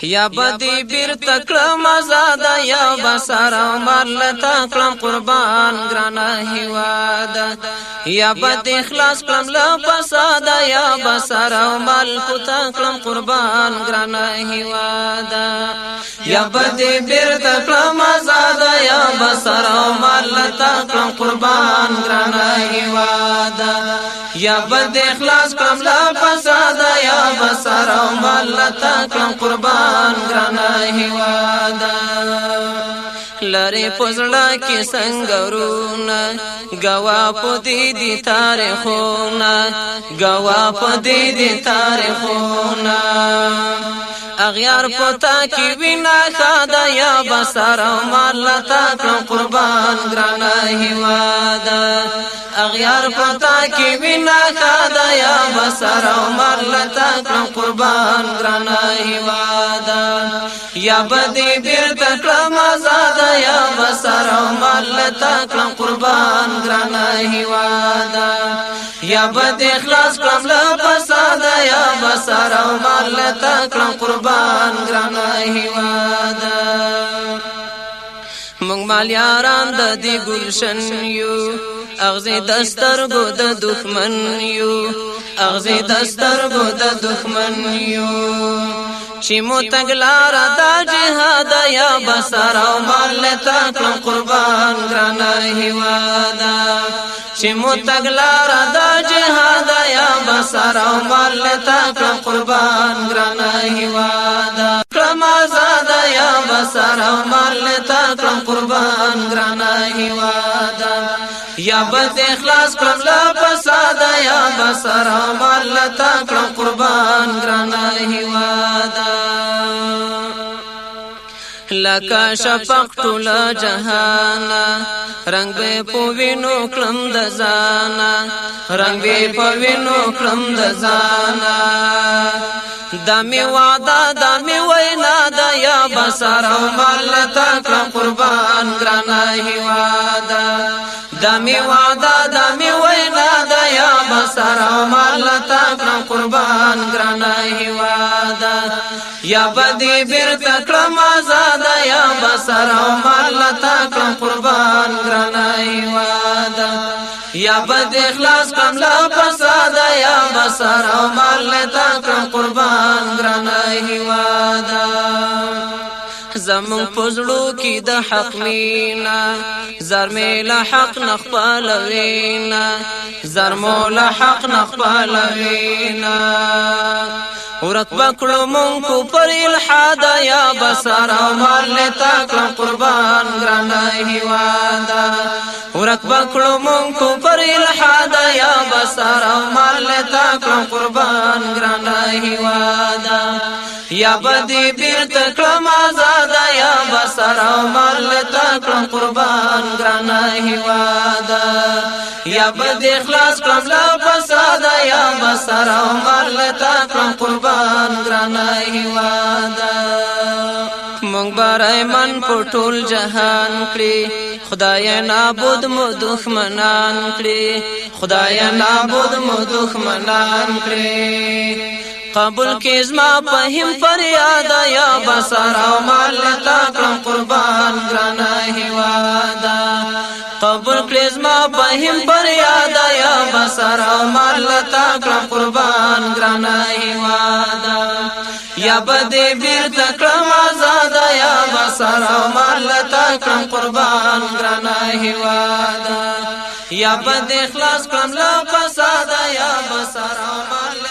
یا بدی بیر تکړه مزاده یا بسر او مال تکړم قربان ګرانا هیواد یا بد اخلاص کړم له فساد یا بسر او مال تکړم قربان ګرانا هیواد یا بدی بیر تکړه مزاده یا بسر او مال تکړم قربان ګرانا هیواد یا بد اخلاص کړم له فساد یا بسر او مال تکړم قربان ګرانا هیواد لری پزړه کې څنګهونه گوا پدې دي تاریخونه گوا پدې دي تاریخونه اغیار پتا کی وینا خدا یا بسر او مال تکړم قربان ګرانا هیواد اغیار پتا کی وینا خدا یا بسر او مال تکړم قربان ګرانا هیواد یا بدی بیر تکړم آزاد یا بسر او مال تکړم قربان ګرانا هیواد یا بد اخلاص کړم له فساد یا بسر او مال تکړم قربان ګرانا هیواد مونږ مال یاران د دې ګلشن یو اغزی دسترګو د دښمن یو اغزی دسترګو د دښمن یو چې مو تګلار د جهاد یا بسر او مال تکړم قربان ګرانا هیواد چې مو تګلار د جهاد یا بسر او مال تکړم قربان ګرانا هیواد کړم آزاد یا بسر او مال تکړم قربان ګرانا هیواد یا بد اخلاص کړم له فساد یا بسر او مال تکړم قربان ګرانا هیواد لکه شفق ټول جهان رنگ به پوینو کلم د زانا رنگ به پوینو کلم د زانا دمی وعده دمی وینا د یا بسر او مال تکړم قربان ګرانا هیواد دمی وعده دمی وینا د یا بسر او مال تکړم قربان ګرانا هیواد یا بدی بیر تکړم آزاد یا بسر او مال تکړم قربان ګرانا هیواد یا بد اخلاص کړم له فساد یا بسر او مال تکړم قربان ګرانا هیواد زمون پزړو کې د حق مینا زر میلا حق نخپل وینا زر مولا حق نخپل وینا ورک بکړو مونږ کو پر الحاد یا بسر او مال تکړم قربان ګرانا هیواد ورک بکړو مونږ کو پر الحاد یا بسر او مال تکړم قربان ګرانا هیواد یا بدی بیر تکړم آزاد یا بسر او مال تکړم قربان ګرانا هیواد یا بد اخلاص کړم له فساد یا بسر او مال تکړم قربان ګرانا هیواد مونږ برای من پټول جهان کړی خدای نابود مو دښمنان کړی خدای نابود مو دښمنان کړی قبول کې زما په هم فریاد یا بسر او مال تکړم قربان ګرانا هیواد قبول کې زما په هم فریاد یا بسر او مال تکړم قربان ګرانا هیواد یا بدی بیر تکړم آزاد یا بسر او مال تکړم قربان ګرانا هیواد یا بد اخلاص کړم له فساد یا بسر او مال